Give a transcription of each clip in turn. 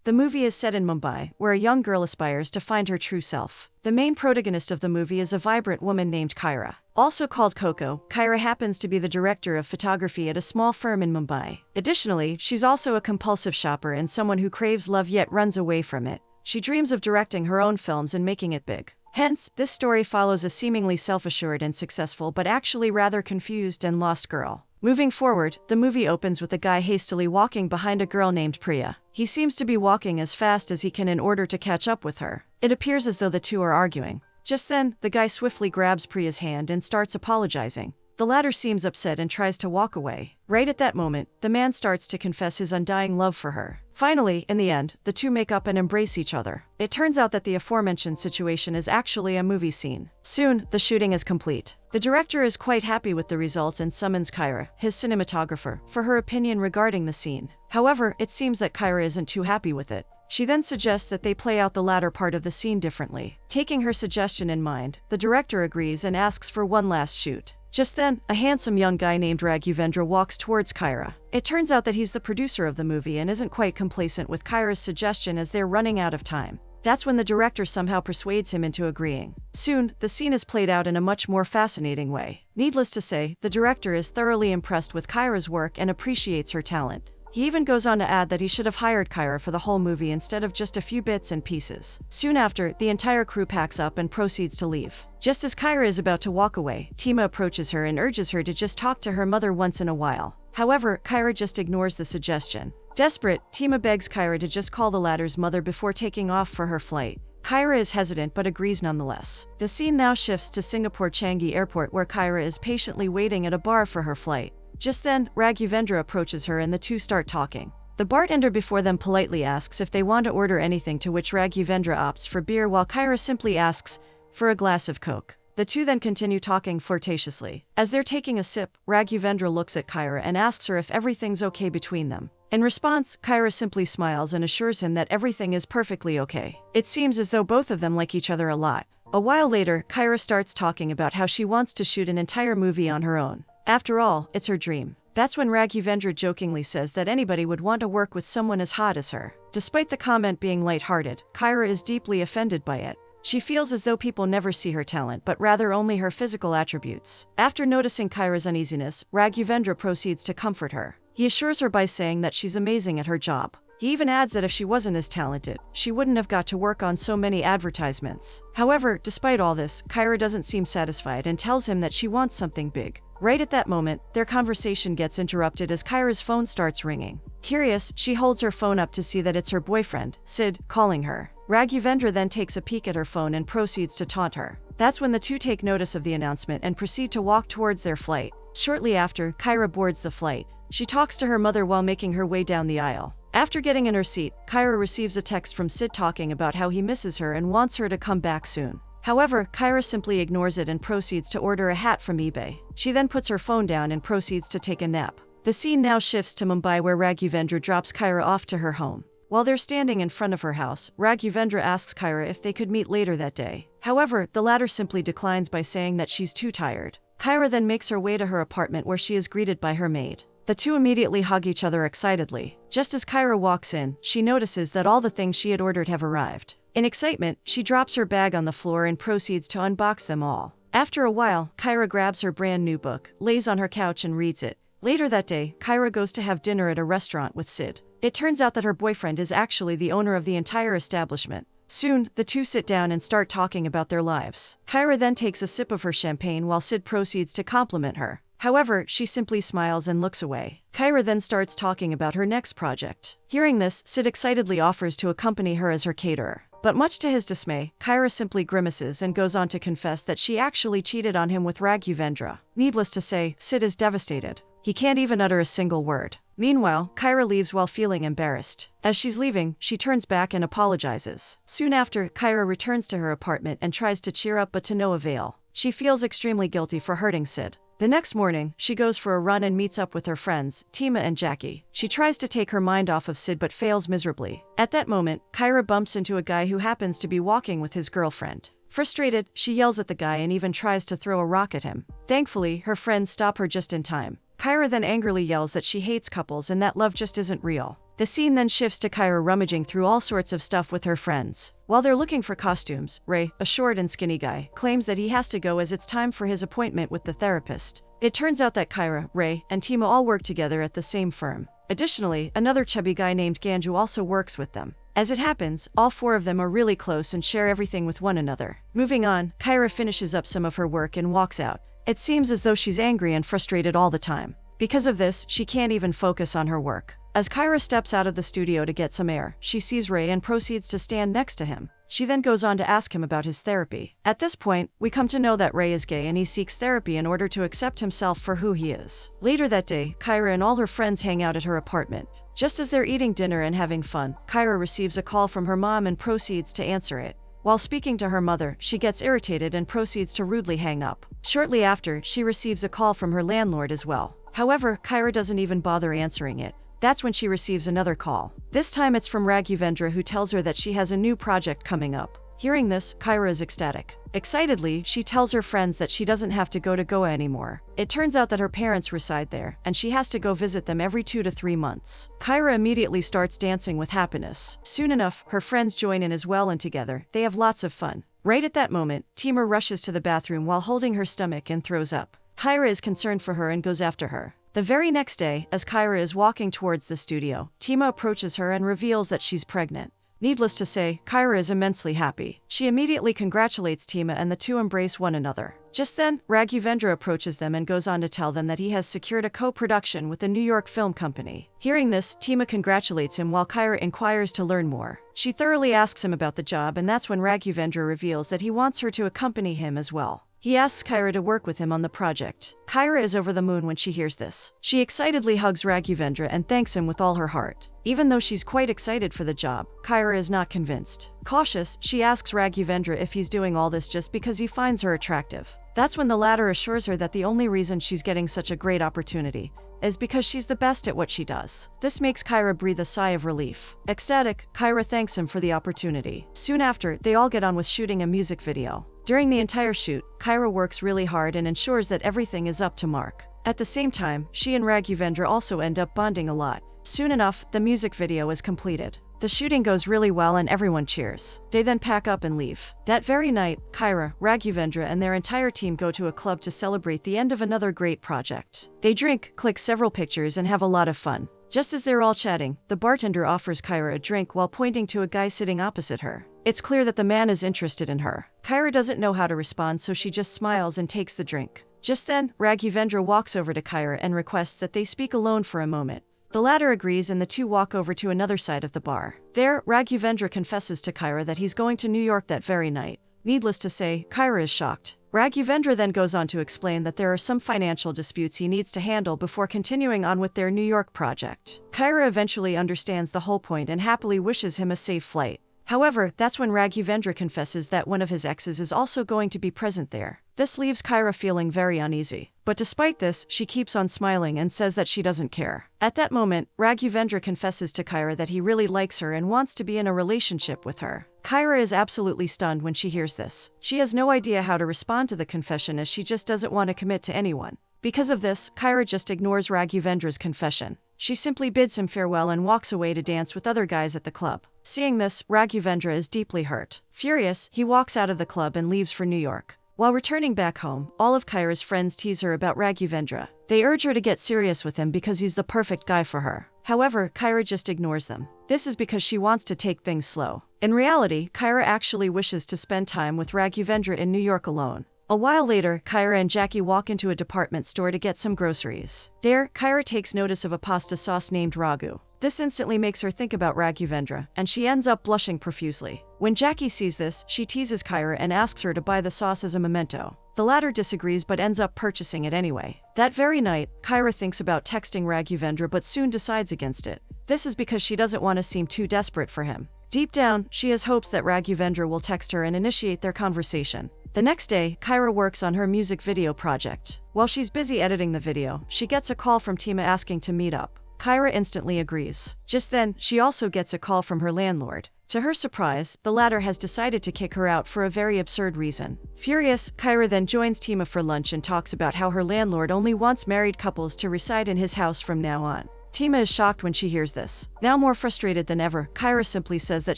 The movie is set in Mumbai, where a young girl aspires to find her true self. The main protagonist of the movie is a vibrant woman named Kyra. Also called Coco, Kyra happens to be the director of photography at a small firm in Mumbai. Additionally, she's also a compulsive shopper and someone who craves love yet runs away from it. She dreams of directing her own films and making it big. Hence, this story follows a seemingly self-assured and successful but actually rather confused and lost girl. Moving forward, the movie opens with a guy hastily walking behind a girl named Priya. He seems to be walking as fast as he can in order to catch up with her. It appears as though the two are arguing. Just then, the guy swiftly grabs Priya's hand and starts apologizing. The latter seems upset and tries to walk away. Right at that moment, the man starts to confess his undying love for her. Finally, in the end, the two make up and embrace each other. It turns out that the aforementioned situation is actually a movie scene. Soon, the shooting is complete. The director is quite happy with the results and summons Kyra, his cinematographer, for her opinion regarding the scene. However, it seems that Kyra isn't too happy with it. She then suggests that they play out the latter part of the scene differently. Taking her suggestion in mind, the director agrees and asks for one last shoot. Just then, a handsome young guy named Raghuvendra walks towards Kyra. It turns out that he's the producer of the movie and isn't quite complacent with Kyra's suggestion as they're running out of time. That's when the director somehow persuades him into agreeing. Soon, the scene is played out in a much more fascinating way. Needless to say, the director is thoroughly impressed with Kyra's work and appreciates her talent. He even goes on to add that he should have hired Kyra for the whole movie instead of just a few bits and pieces. Soon after, the entire crew packs up and proceeds to leave. Just as Kyra is about to walk away, Tima approaches her and urges her to just talk to her mother once in a while. However, Kyra just ignores the suggestion. Desperate, Tima begs Kyra to just call the latter's mother before taking off for her flight. Kyra is hesitant but agrees nonetheless. The scene now shifts to Singapore Changi Airport where Kyra is patiently waiting at a bar for her flight. Just then, Raghuvendra approaches her and the two start talking. The bartender before them politely asks if they want to order anything, to which Raghuvendra opts for beer while Kyra simply asks for a glass of Coke. The two then continue talking flirtatiously. As they're taking a sip, Raghuvendra looks at Kyra and asks her if everything's okay between them. In response, Kyra simply smiles and assures him that everything is perfectly okay. It seems as though both of them like each other a lot. A while later, Kyra starts talking about how she wants to shoot an entire movie on her own. After all, it's her dream. That's when Raghuvendra jokingly says that anybody would want to work with someone as hot as her. Despite the comment being lighthearted, Kyra is deeply offended by it. She feels as though people never see her talent but rather only her physical attributes. After noticing Kyra's uneasiness, Raghuvendra proceeds to comfort her. He assures her by saying that she's amazing at her job. He even adds that if she wasn't as talented, she wouldn't have got to work on so many advertisements. However, despite all this, Kyra doesn't seem satisfied and tells him that she wants something big. Right at that moment, their conversation gets interrupted as Kyra's phone starts ringing. Curious, she holds her phone up to see that it's her boyfriend, Sid, calling her. Raghuvendra then takes a peek at her phone and proceeds to taunt her. That's when the two take notice of the announcement and proceed to walk towards their flight. Shortly after, Kyra boards the flight. She talks to her mother while making her way down the aisle. After getting in her seat, Kyra receives a text from Sid talking about how he misses her and wants her to come back soon. However, Kyra simply ignores it and proceeds to order a hat from eBay. She then puts her phone down and proceeds to take a nap. The scene now shifts to Mumbai where Raghuvendra drops Kyra off to her home. While they're standing in front of her house, Raghuvendra asks Kyra if they could meet later that day. However, the latter simply declines by saying that she's too tired. Kyra then makes her way to her apartment where she is greeted by her maid. The two immediately hug each other excitedly. Just as Kyra walks in, she notices that all the things she had ordered have arrived. In excitement, she drops her bag on the floor and proceeds to unbox them all. After a while, Kyra grabs her brand new book, lays on her couch and reads it. Later that day, Kyra goes to have dinner at a restaurant with Sid. It turns out that her boyfriend is actually the owner of the entire establishment. Soon, the two sit down and start talking about their lives. Kyra then takes a sip of her champagne while Sid proceeds to compliment her. However, she simply smiles and looks away. Kyra then starts talking about her next project. Hearing this, Sid excitedly offers to accompany her as her caterer. But much to his dismay, Kyra simply grimaces and goes on to confess that she actually cheated on him with Raghuvendra. Needless to say, Sid is devastated. He can't even utter a single word. Meanwhile, Kyra leaves while feeling embarrassed. As she's leaving, she turns back and apologizes. Soon after, Kyra returns to her apartment and tries to cheer up but to no avail. She feels extremely guilty for hurting Sid. The next morning, she goes for a run and meets up with her friends, Tima and Jackie. She tries to take her mind off of Sid but fails miserably. At that moment, Kyra bumps into a guy who happens to be walking with his girlfriend. Frustrated, she yells at the guy and even tries to throw a rock at him. Thankfully, her friends stop her just in time. Kyra then angrily yells that she hates couples and that love just isn't real. The scene then shifts to Kyra rummaging through all sorts of stuff with her friends. While they're looking for costumes, Ray, a short and skinny guy, claims that he has to go as it's time for his appointment with the therapist. It turns out that Kyra, Ray, and Tima all work together at the same firm. Additionally, another chubby guy named Ganju also works with them. As it happens, all four of them are really close and share everything with one another. Moving on, Kyra finishes up some of her work and walks out. It seems as though she's angry and frustrated all the time. Because of this, she can't even focus on her work. As Kyra steps out of the studio to get some air, she sees Ray and proceeds to stand next to him. She then goes on to ask him about his therapy. At this point, we come to know that Ray is gay and he seeks therapy in order to accept himself for who he is. Later that day, Kyra and all her friends hang out at her apartment. Just as they're eating dinner and having fun, Kyra receives a call from her mom and proceeds to answer it. While speaking to her mother, she gets irritated and proceeds to rudely hang up. Shortly after, she receives a call from her landlord as well. However, Kyra doesn't even bother answering it. That's when she receives another call. This time it's from Raghuvendra, who tells her that she has a new project coming up. Hearing this, Kyra is ecstatic. Excitedly, she tells her friends that she doesn't have to go to Goa anymore. It turns out that her parents reside there, and she has to go visit them every 2 to 3 months. Kyra immediately starts dancing with happiness. Soon enough, her friends join in as well, and together, they have lots of fun. Right at that moment, Tima rushes to the bathroom while holding her stomach and throws up. Kyra is concerned for her and goes after her. The very next day, as Kyra is walking towards the studio, Tima approaches her and reveals that she's pregnant. Needless to say, Kyra is immensely happy. She immediately congratulates Tima and the two embrace one another. Just then, Raghuvendra approaches them and goes on to tell them that he has secured a co-production with the New York film company. Hearing this, Tima congratulates him while Kyra inquires to learn more. She thoroughly asks him about the job, and that's when Raghuvendra reveals that he wants her to accompany him as well. He asks Kyra to work with him on the project. Kyra is over the moon when she hears this. She excitedly hugs Raghuvendra and thanks him with all her heart. Even though she's quite excited for the job, Kyra is not convinced. Cautious, she asks Raghuvendra if he's doing all this just because he finds her attractive. That's when the latter assures her that the only reason she's getting such a great opportunity is because she's the best at what she does. This makes Kyra breathe a sigh of relief. Ecstatic, Kyra thanks him for the opportunity. Soon after, they all get on with shooting a music video. During the entire shoot, Kyra works really hard and ensures that everything is up to mark. At the same time, she and Raghuvendra also end up bonding a lot. Soon enough, the music video is completed. The shooting goes really well and everyone cheers. They then pack up and leave. That very night, Kyra, Raghuvendra, and their entire team go to a club to celebrate the end of another great project. They drink, click several pictures, and have a lot of fun. Just as they're all chatting, the bartender offers Kyra a drink while pointing to a guy sitting opposite her. It's clear that the man is interested in her. Kyra doesn't know how to respond, so she just smiles and takes the drink. Just then, Raghuvendra walks over to Kyra and requests that they speak alone for a moment. The latter agrees and the two walk over to another side of the bar. There, Raghuvendra confesses to Kyra that he's going to New York that very night. Needless to say, Kyra is shocked. Raghuvendra then goes on to explain that there are some financial disputes he needs to handle before continuing on with their New York project. Kyra eventually understands the whole point and happily wishes him a safe flight. However, that's when Raghuvendra confesses that one of his exes is also going to be present there. This leaves Kyra feeling very uneasy. But despite this, she keeps on smiling and says that she doesn't care. At that moment, Raghuvendra confesses to Kyra that he really likes her and wants to be in a relationship with her. Kyra is absolutely stunned when she hears this. She has no idea how to respond to the confession, as she just doesn't want to commit to anyone. Because of this, Kyra just ignores Raghuvendra's confession. She simply bids him farewell and walks away to dance with other guys at the club. Seeing this, Raghuvendra is deeply hurt. Furious, he walks out of the club and leaves for New York. While returning back home, all of Kyra's friends tease her about Raghuvendra. They urge her to get serious with him because he's the perfect guy for her. However, Kyra just ignores them. This is because she wants to take things slow. In reality, Kyra actually wishes to spend time with Raghuvendra in New York alone. A while later, Kyra and Jackie walk into a department store to get some groceries. There, Kyra takes notice of a pasta sauce named Ragu. This instantly makes her think about Raghuvendra, and she ends up blushing profusely. When Jackie sees this, she teases Kyra and asks her to buy the sauce as a memento. The latter disagrees but ends up purchasing it anyway. That very night, Kyra thinks about texting Raghuvendra but soon decides against it. This is because she doesn't want to seem too desperate for him. Deep down, she has hopes that Raghuvendra will text her and initiate their conversation. The next day, Kyra works on her music video project. While she's busy editing the video, she gets a call from Tima asking to meet up. Kyra instantly agrees. Just then, she also gets a call from her landlord. To her surprise, the latter has decided to kick her out for a very absurd reason. Furious, Kyra then joins Tima for lunch and talks about how her landlord only wants married couples to reside in his house from now on. Tima is shocked when she hears this. Now more frustrated than ever, Kyra simply says that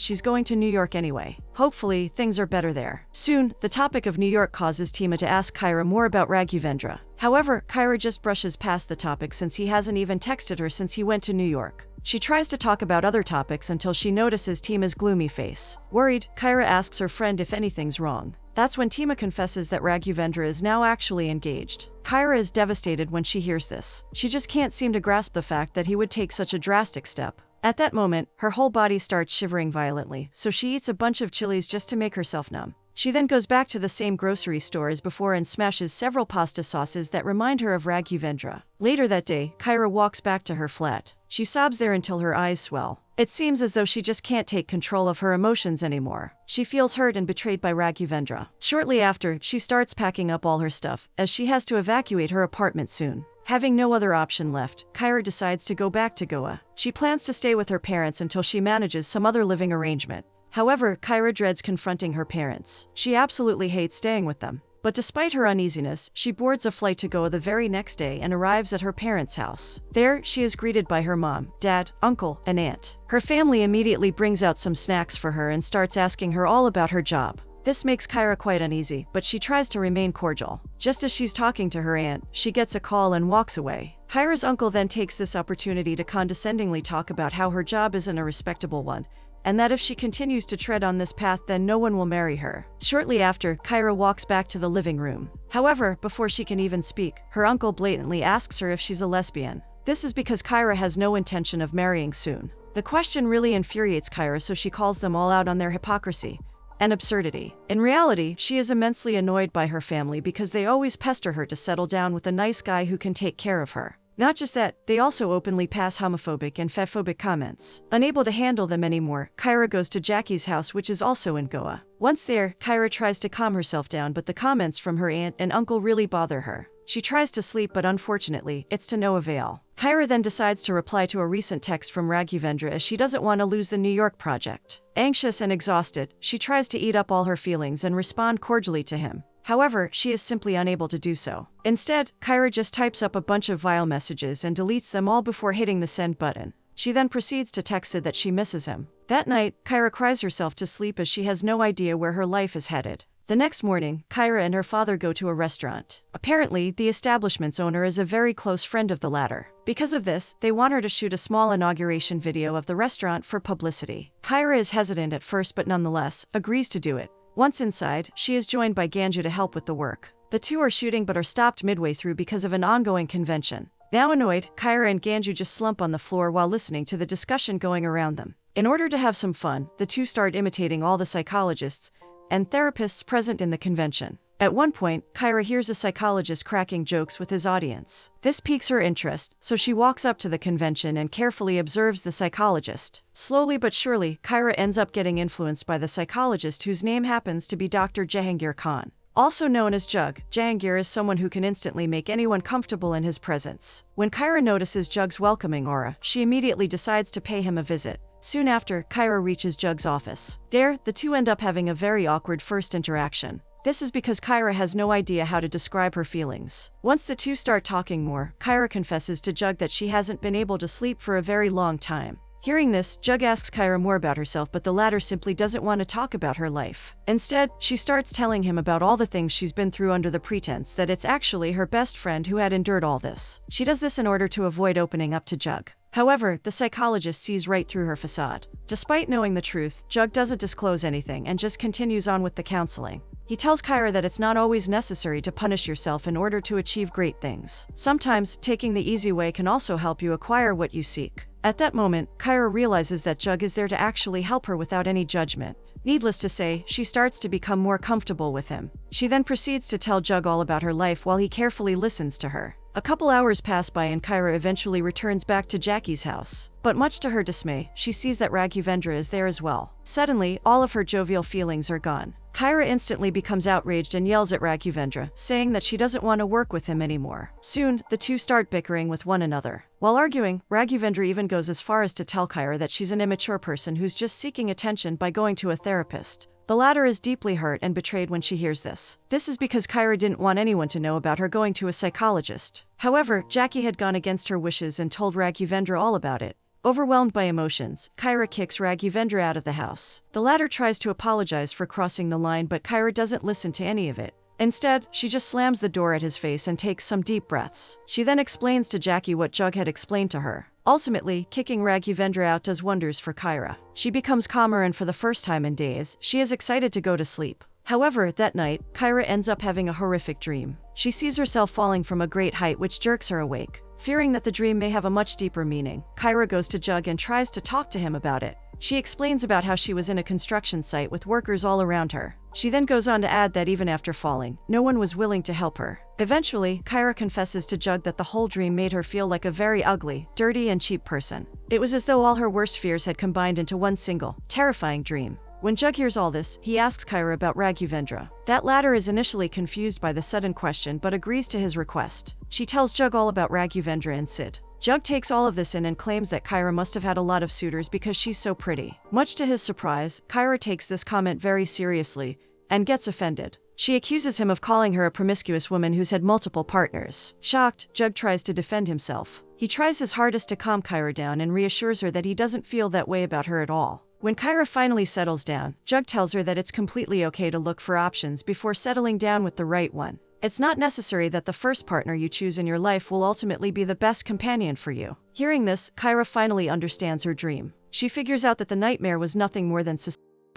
she's going to New York anyway. Hopefully, things are better there. Soon, the topic of New York causes Tima to ask Kyra more about Raghuvendra. However, Kyra just brushes past the topic since he hasn't even texted her since he went to New York. She tries to talk about other topics until she notices Tima's gloomy face. Worried, Kyra asks her friend if anything's wrong. That's when Tima confesses that Raghuvendra is now actually engaged. Kyra is devastated when she hears this. She just can't seem to grasp the fact that he would take such a drastic step. At that moment, her whole body starts shivering violently, so she eats a bunch of chilies just to make herself numb. She then goes back to the same grocery store as before and smashes several pasta sauces that remind her of Raghuvendra. Later that day, Kyra walks back to her flat. She sobs there until her eyes swell. It seems as though she just can't take control of her emotions anymore. She feels hurt and betrayed by Raghuvendra. Shortly after, she starts packing up all her stuff, as she has to evacuate her apartment soon. Having no other option left, Kyra decides to go back to Goa. She plans to stay with her parents until she manages some other living arrangement. However, Kyra dreads confronting her parents. She absolutely hates staying with them. But despite her uneasiness, she boards a flight to Goa the very next day and arrives at her parents' house. There, she is greeted by her mom, dad, uncle, and aunt. Her family immediately brings out some snacks for her and starts asking her all about her job. This makes Kyra quite uneasy, but she tries to remain cordial. Just as she's talking to her aunt, she gets a call and walks away. Kyra's uncle then takes this opportunity to condescendingly talk about how her job isn't a respectable one, and that if she continues to tread on this path then no one will marry her. Shortly after, Kyra walks back to the living room. However, before she can even speak, her uncle blatantly asks her if she's a lesbian. This is because Kyra has no intention of marrying soon. The question really infuriates Kyra, so she calls them all out on their hypocrisy and absurdity. In reality, she is immensely annoyed by her family because they always pester her to settle down with a nice guy who can take care of her. Not just that, they also openly pass homophobic and fephobic comments. Unable to handle them anymore, Kyra goes to Jackie's house, which is also in Goa. Once there, Kyra tries to calm herself down, but the comments from her aunt and uncle really bother her. She tries to sleep, but unfortunately, it's to no avail. Kyra then decides to reply to a recent text from Raghuvendra as she doesn't want to lose the New York project. Anxious and exhausted, she tries to eat up all her feelings and respond cordially to him. However, she is simply unable to do so. Instead, Kyra just types up a bunch of vile messages and deletes them all before hitting the send button. She then proceeds to text Sid that she misses him. That night, Kyra cries herself to sleep as she has no idea where her life is headed. The next morning, Kyra and her father go to a restaurant. Apparently, the establishment's owner is a very close friend of the latter. Because of this, they want her to shoot a small inauguration video of the restaurant for publicity. Kyra is hesitant at first but nonetheless agrees to do it. Once inside, she is joined by Ganju to help with the work. The two are shooting but are stopped midway through because of an ongoing convention. Now annoyed, Kyra and Ganju just slump on the floor while listening to the discussion going around them. In order to have some fun, the two start imitating all the psychologists and therapists present in the convention. At one point, Kyra hears a psychologist cracking jokes with his audience. This piques her interest, so she walks up to the convention and carefully observes the psychologist. Slowly but surely, Kyra ends up getting influenced by the psychologist, whose name happens to be Dr. Jahangir Khan. Also known as Jug, Jahangir is someone who can instantly make anyone comfortable in his presence. When Kyra notices Jug's welcoming aura, she immediately decides to pay him a visit. Soon after, Kyra reaches Jug's office. There, the two end up having a very awkward first interaction. This is because Kyra has no idea how to describe her feelings. Once the two start talking more, Kyra confesses to Jug that she hasn't been able to sleep for a very long time. Hearing this, Jug asks Kyra more about herself, but the latter simply doesn't want to talk about her life. Instead, she starts telling him about all the things she's been through under the pretense that it's actually her best friend who had endured all this. She does this in order to avoid opening up to Jug. However, the psychologist sees right through her facade. Despite knowing the truth, Jug doesn't disclose anything and just continues on with the counseling. He tells Kyra that it's not always necessary to punish yourself in order to achieve great things. Sometimes, taking the easy way can also help you acquire what you seek. At that moment, Kyra realizes that Jug is there to actually help her without any judgment. Needless to say, she starts to become more comfortable with him. She then proceeds to tell Jug all about her life while he carefully listens to her. A couple hours pass by and Kyra eventually returns back to Jackie's house. But much to her dismay, she sees that Raghuvendra is there as well. Suddenly, all of her jovial feelings are gone. Kyra instantly becomes outraged and yells at Raghuvendra, saying that she doesn't want to work with him anymore. Soon, the two start bickering with one another. While arguing, Raghuvendra even goes as far as to tell Kyra that she's an immature person who's just seeking attention by going to a therapist. The latter is deeply hurt and betrayed when she hears this. This is because Kyra didn't want anyone to know about her going to a psychologist. However, Jackie had gone against her wishes and told Raghuvendra all about it. Overwhelmed by emotions, Kyra kicks Raghuvendra out of the house. The latter tries to apologize for crossing the line, but Kyra doesn't listen to any of it. Instead, she just slams the door at his face and takes some deep breaths. She then explains to Jackie what Jug had explained to her. Ultimately, kicking Raghuvendra out does wonders for Kyra. She becomes calmer, and for the first time in days, she is excited to go to sleep. However, that night, Kyra ends up having a horrific dream. She sees herself falling from a great height, which jerks her awake. Fearing that the dream may have a much deeper meaning, Kyra goes to Jug and tries to talk to him about it. She explains about how she was in a construction site with workers all around her. She then goes on to add that even after falling, no one was willing to help her. Eventually, Kyra confesses to Jug that the whole dream made her feel like a very ugly, dirty, and cheap person. It was as though all her worst fears had combined into one single, terrifying dream. When Jug hears all this, he asks Kyra about Raghuvendra. That latter is initially confused by the sudden question but agrees to his request. She tells Jug all about Raghuvendra and Sid. Jug takes all of this in and claims that Kyra must have had a lot of suitors because she's so pretty. Much to his surprise, Kyra takes this comment very seriously and gets offended. She accuses him of calling her a promiscuous woman who's had multiple partners. Shocked, Jug tries to defend himself. He tries his hardest to calm Kyra down and reassures her that he doesn't feel that way about her at all. When Kyra finally settles down, Jug tells her that it's completely okay to look for options before settling down with the right one. It's not necessary that the first partner you choose in your life will ultimately be the best companion for you. Hearing this, Kyra finally understands her dream. She figures out that the nightmare was nothing more than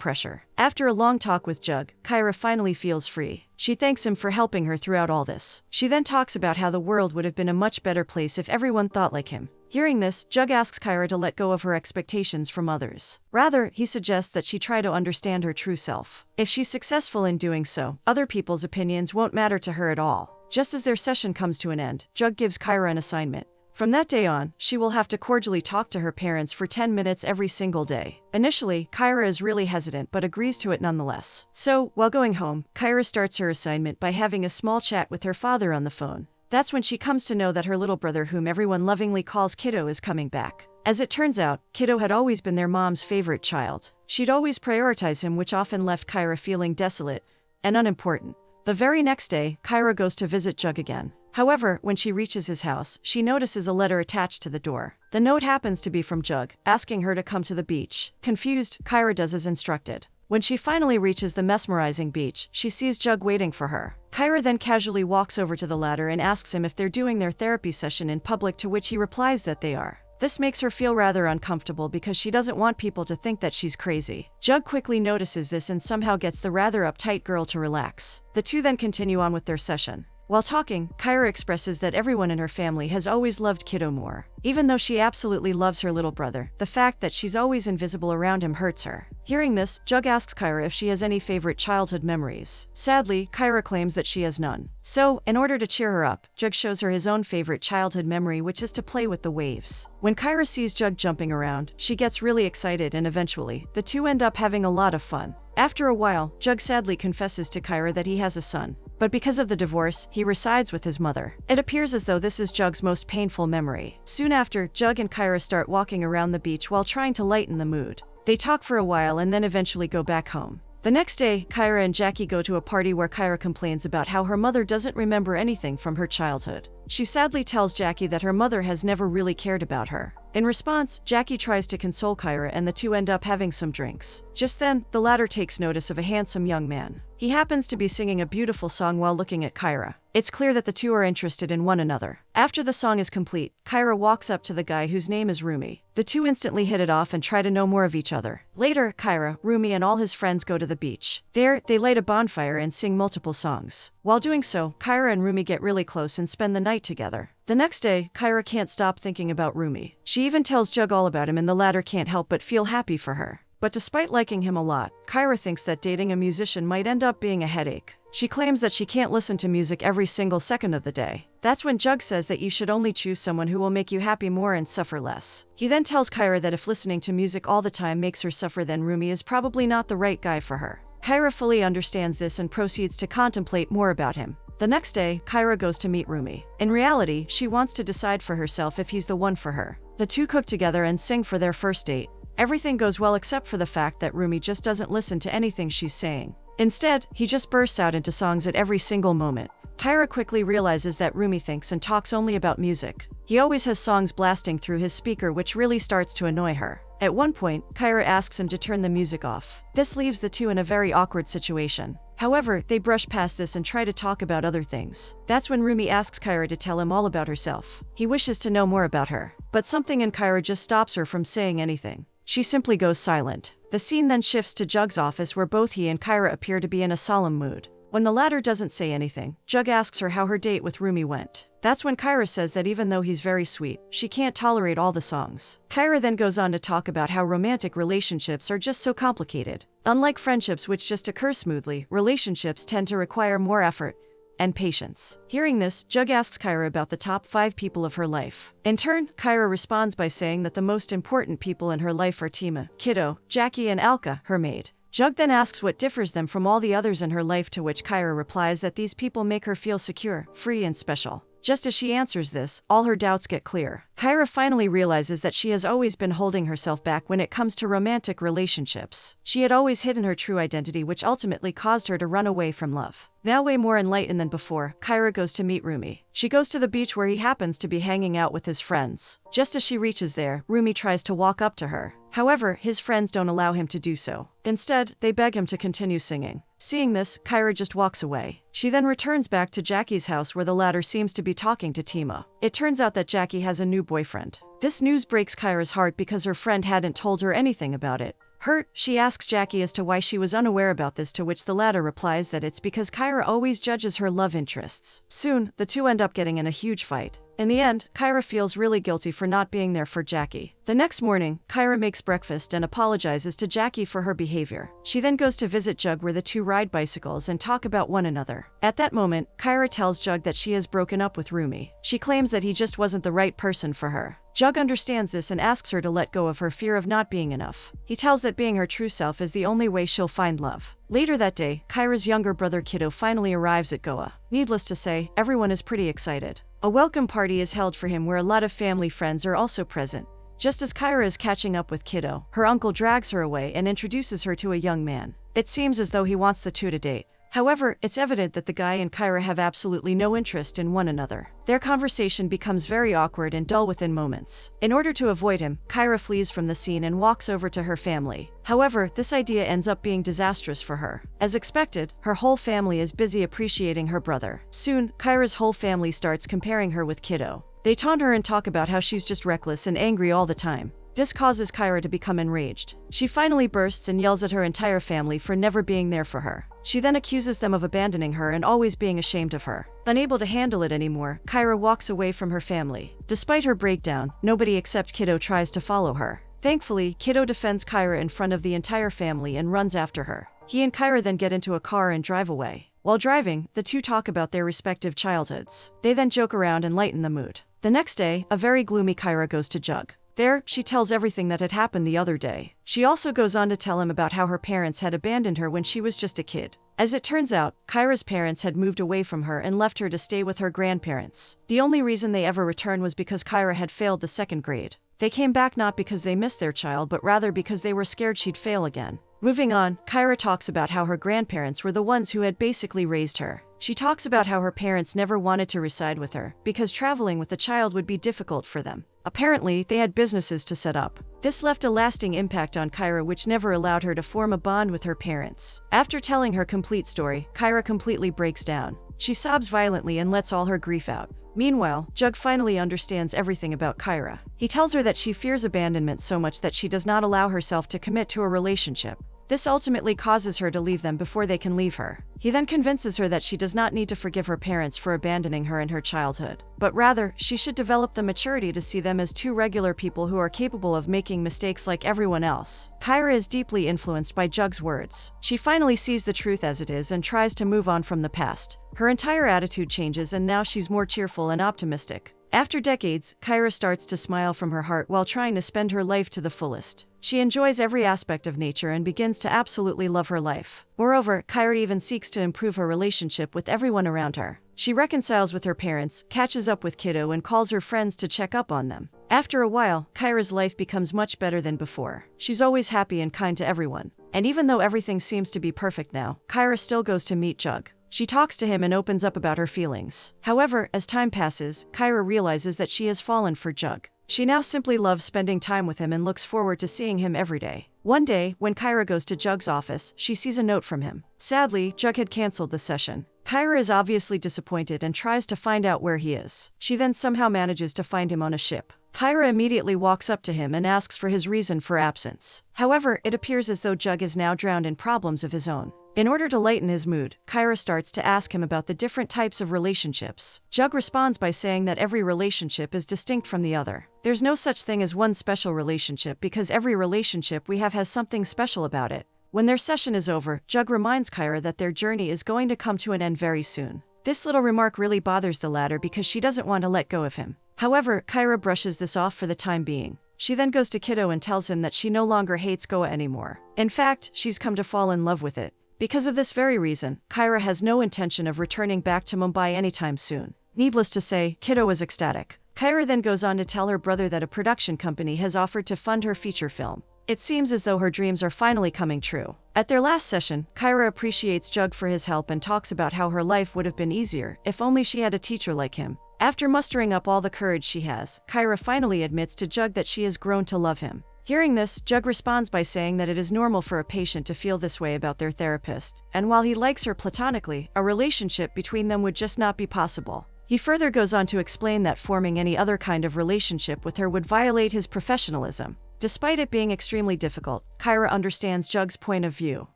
pressure. After a long talk with Jug, Kyra finally feels free. She thanks him for helping her throughout all this. She then talks about how the world would have been a much better place if everyone thought like him. Hearing this, Jug asks Kyra to let go of her expectations from others. Rather, he suggests that she try to understand her true self. If she's successful in doing so, other people's opinions won't matter to her at all. Just as their session comes to an end, Jug gives Kyra an assignment. From that day on, she will have to cordially talk to her parents for 10 minutes every single day. Initially, Kyra is really hesitant but agrees to it nonetheless. So, while going home, Kyra starts her assignment by having a small chat with her father on the phone. That's when she comes to know that her little brother, whom everyone lovingly calls Kiddo, is coming back. As it turns out, Kiddo had always been their mom's favorite child. She'd always prioritize him, which often left Kyra feeling desolate and unimportant. The very next day, Kyra goes to visit Jug again. However, when she reaches his house, she notices a letter attached to the door. The note happens to be from Jug, asking her to come to the beach. Confused, Kyra does as instructed. When she finally reaches the mesmerizing beach, she sees Jug waiting for her. Kyra then casually walks over to the latter and asks him if they're doing their therapy session in public, to which he replies that they are. This makes her feel rather uncomfortable because she doesn't want people to think that she's crazy. Jug quickly notices this and somehow gets the rather uptight girl to relax. The two then continue on with their session. While talking, Kyra expresses that everyone in her family has always loved Kiddo more. Even though she absolutely loves her little brother, the fact that she's always invisible around him hurts her. Hearing this, Jug asks Kyra if she has any favorite childhood memories. Sadly, Kyra claims that she has none. So, in order to cheer her up, Jug shows her his own favorite childhood memory, which is to play with the waves. When Kyra sees Jug jumping around, she gets really excited, and eventually, the two end up having a lot of fun. After a while, Jug sadly confesses to Kyra that he has a son. But because of the divorce, he resides with his mother. It appears as though this is Jug's most painful memory. Soon after, Jug and Kyra start walking around the beach while trying to lighten the mood. They talk for a while and then eventually go back home. The next day, Kyra and Jackie go to a party where Kyra complains about how her mother doesn't remember anything from her childhood. She sadly tells Jackie that her mother has never really cared about her. In response, Jackie tries to console Kyra and the two end up having some drinks. Just then, the latter takes notice of a handsome young man. He happens to be singing a beautiful song while looking at Kyra. It's clear that the two are interested in one another. After the song is complete, Kyra walks up to the guy whose name is Rumi. The two instantly hit it off and try to know more of each other. Later, Kyra, Rumi, and all his friends go to the beach. There, they light a bonfire and sing multiple songs. While doing so, Kyra and Rumi get really close and spend the night together. The next day, Kyra can't stop thinking about Rumi. She even tells Jug all about him, and the latter can't help but feel happy for her. But despite liking him a lot, Kyra thinks that dating a musician might end up being a headache. She claims that she can't listen to music every single second of the day. That's when Jug says that you should only choose someone who will make you happy more and suffer less. He then tells Kyra that if listening to music all the time makes her suffer, then Rumi is probably not the right guy for her. Kyra fully understands this and proceeds to contemplate more about him. The next day, Kyra goes to meet Rumi. In reality, she wants to decide for herself if he's the one for her. The two cook together and sing for their first date. Everything goes well except for the fact that Rumi just doesn't listen to anything she's saying. Instead, he just bursts out into songs at every single moment. Kyra quickly realizes that Rumi thinks and talks only about music. He always has songs blasting through his speaker, which really starts to annoy her. At one point, Kyra asks him to turn the music off. This leaves the two in a very awkward situation. However, they brush past this and try to talk about other things. That's when Rumi asks Kyra to tell him all about herself. He wishes to know more about her, but something in Kyra just stops her from saying anything. She simply goes silent. The scene then shifts to Jug's office, where both he and Kyra appear to be in a solemn mood. When the latter doesn't say anything, Jug asks her how her date with Rumi went. That's when Kyra says that even though he's very sweet, she can't tolerate all the songs. Kyra then goes on to talk about how romantic relationships are just so complicated. Unlike friendships which just occur smoothly, relationships tend to require more effort and patience. Hearing this, Jug asks Kyra about the top 5 people of her life. In turn, Kyra responds by saying that the most important people in her life are Tima, Kiddo, Jackie, and Alka, her maid. Jug then asks what differs them from all the others in her life, to which Kyra replies that these people make her feel secure, free, and special. Just as she answers this, all her doubts get clear. Kyra finally realizes that she has always been holding herself back when it comes to romantic relationships. She had always hidden her true identity, which ultimately caused her to run away from love. Now way more enlightened than before, Kyra goes to meet Rumi. She goes to the beach where he happens to be hanging out with his friends. Just as she reaches there, Rumi tries to walk up to her. However, his friends don't allow him to do so. Instead, they beg him to continue singing. Seeing this, Kyra just walks away. She then returns back to Jackie's house, where the latter seems to be talking to Tima. It turns out that Jackie has a new boyfriend. This news breaks Kyra's heart because her friend hadn't told her anything about it. Hurt, she asks Jackie as to why she was unaware about this, to which the latter replies that it's because Kyra always judges her love interests. Soon, the two end up getting in a huge fight. In the end, Kyra feels really guilty for not being there for Jackie. The next morning, Kyra makes breakfast and apologizes to Jackie for her behavior. She then goes to visit Jug, where the two ride bicycles and talk about one another. At that moment, Kyra tells Jug that she has broken up with Rumi. She claims that he just wasn't the right person for her. Jug understands this and asks her to let go of her fear of not being enough. He tells that being her true self is the only way she'll find love. Later that day, Kyra's younger brother Kiddo finally arrives at Goa. Needless to say, everyone is pretty excited. A welcome party is held for him, where a lot of family friends are also present. Just as Kyra is catching up with Kiddo, her uncle drags her away and introduces her to a young man. It seems as though he wants the two to date. However, it's evident that the guy and Kyra have absolutely no interest in one another. Their conversation becomes very awkward and dull within moments. In order to avoid him, Kyra flees from the scene and walks over to her family. However, this idea ends up being disastrous for her. As expected, her whole family is busy appreciating her brother. Soon, Kyra's whole family starts comparing her with Kiddo. They taunt her and talk about how she's just reckless and angry all the time. This causes Kyra to become enraged. She finally bursts and yells at her entire family for never being there for her. She then accuses them of abandoning her and always being ashamed of her. Unable to handle it anymore, Kyra walks away from her family. Despite her breakdown, nobody except Kiddo tries to follow her. Thankfully, Kiddo defends Kyra in front of the entire family and runs after her. He and Kyra then get into a car and drive away. While driving, the two talk about their respective childhoods. They then joke around and lighten the mood. The next day, a very gloomy Kyra goes to Jug. There, she tells everything that had happened the other day. She also goes on to tell him about how her parents had abandoned her when she was just a kid. As it turns out, Kyra's parents had moved away from her and left her to stay with her grandparents. The only reason they ever returned was because Kyra had failed the 2nd grade. They came back not because they missed their child, but rather because they were scared she'd fail again. Moving on, Kyra talks about how her grandparents were the ones who had basically raised her. She talks about how her parents never wanted to reside with her, because traveling with the child would be difficult for them. Apparently, they had businesses to set up. This left a lasting impact on Kyra, which never allowed her to form a bond with her parents. After telling her complete story, Kyra completely breaks down. She sobs violently and lets all her grief out. Meanwhile, Jug finally understands everything about Kyra. He tells her that she fears abandonment so much that she does not allow herself to commit to a relationship. This ultimately causes her to leave them before they can leave her. He then convinces her that she does not need to forgive her parents for abandoning her in her childhood, but rather, she should develop the maturity to see them as two regular people who are capable of making mistakes like everyone else. Kyra is deeply influenced by Jug's words. She finally sees the truth as it is and tries to move on from the past. Her entire attitude changes and now she's more cheerful and optimistic. After decades, Kyra starts to smile from her heart while trying to spend her life to the fullest. She enjoys every aspect of nature and begins to absolutely love her life. Moreover, Kyra even seeks to improve her relationship with everyone around her. She reconciles with her parents, catches up with Kiddo, and calls her friends to check up on them. After a while, Kyra's life becomes much better than before. She's always happy and kind to everyone. And even though everything seems to be perfect now, Kyra still goes to meet Jug. She talks to him and opens up about her feelings. However, as time passes, Kyra realizes that she has fallen for Jug. She now simply loves spending time with him and looks forward to seeing him every day. One day, when Kyra goes to Jug's office, she sees a note from him. Sadly, Jug had canceled the session. Kyra is obviously disappointed and tries to find out where he is. She then somehow manages to find him on a ship. Kyra immediately walks up to him and asks for his reason for absence. However, it appears as though Jug is now drowned in problems of his own. In order to lighten his mood, Kyra starts to ask him about the different types of relationships. Jug responds by saying that every relationship is distinct from the other. There's no such thing as one special relationship because every relationship we have has something special about it. When their session is over, Jug reminds Kyra that their journey is going to come to an end very soon. This little remark really bothers the latter because she doesn't want to let go of him. However, Kyra brushes this off for the time being. She then goes to Kiddo and tells him that she no longer hates Goa anymore. In fact, she's come to fall in love with it. Because of this very reason, Kyra has no intention of returning back to Mumbai anytime soon. Needless to say, Kiddo is ecstatic. Kyra then goes on to tell her brother that a production company has offered to fund her feature film. It seems as though her dreams are finally coming true. At their last session, Kyra appreciates Jug for his help and talks about how her life would have been easier if only she had a teacher like him. After mustering up all the courage she has, Kyra finally admits to Jug that she has grown to love him. Hearing this, Jug responds by saying that it is normal for a patient to feel this way about their therapist, and while he likes her platonically, a relationship between them would just not be possible. He further goes on to explain that forming any other kind of relationship with her would violate his professionalism. Despite it being extremely difficult, Kyra understands Jug's point of view.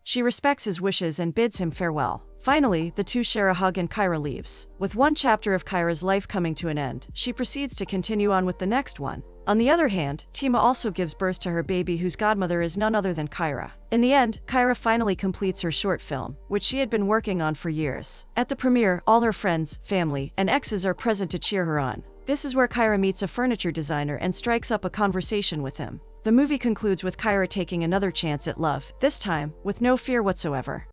She respects his wishes and bids him farewell. Finally, the two share a hug and Kyra leaves. With one chapter of Kyra's life coming to an end, she proceeds to continue on with the next one. On the other hand, Tima also gives birth to her baby whose godmother is none other than Kyra. In the end, Kyra finally completes her short film, which she had been working on for years. At the premiere, all her friends, family, and exes are present to cheer her on. This is where Kyra meets a furniture designer and strikes up a conversation with him. The movie concludes with Kyra taking another chance at love, this time with no fear whatsoever.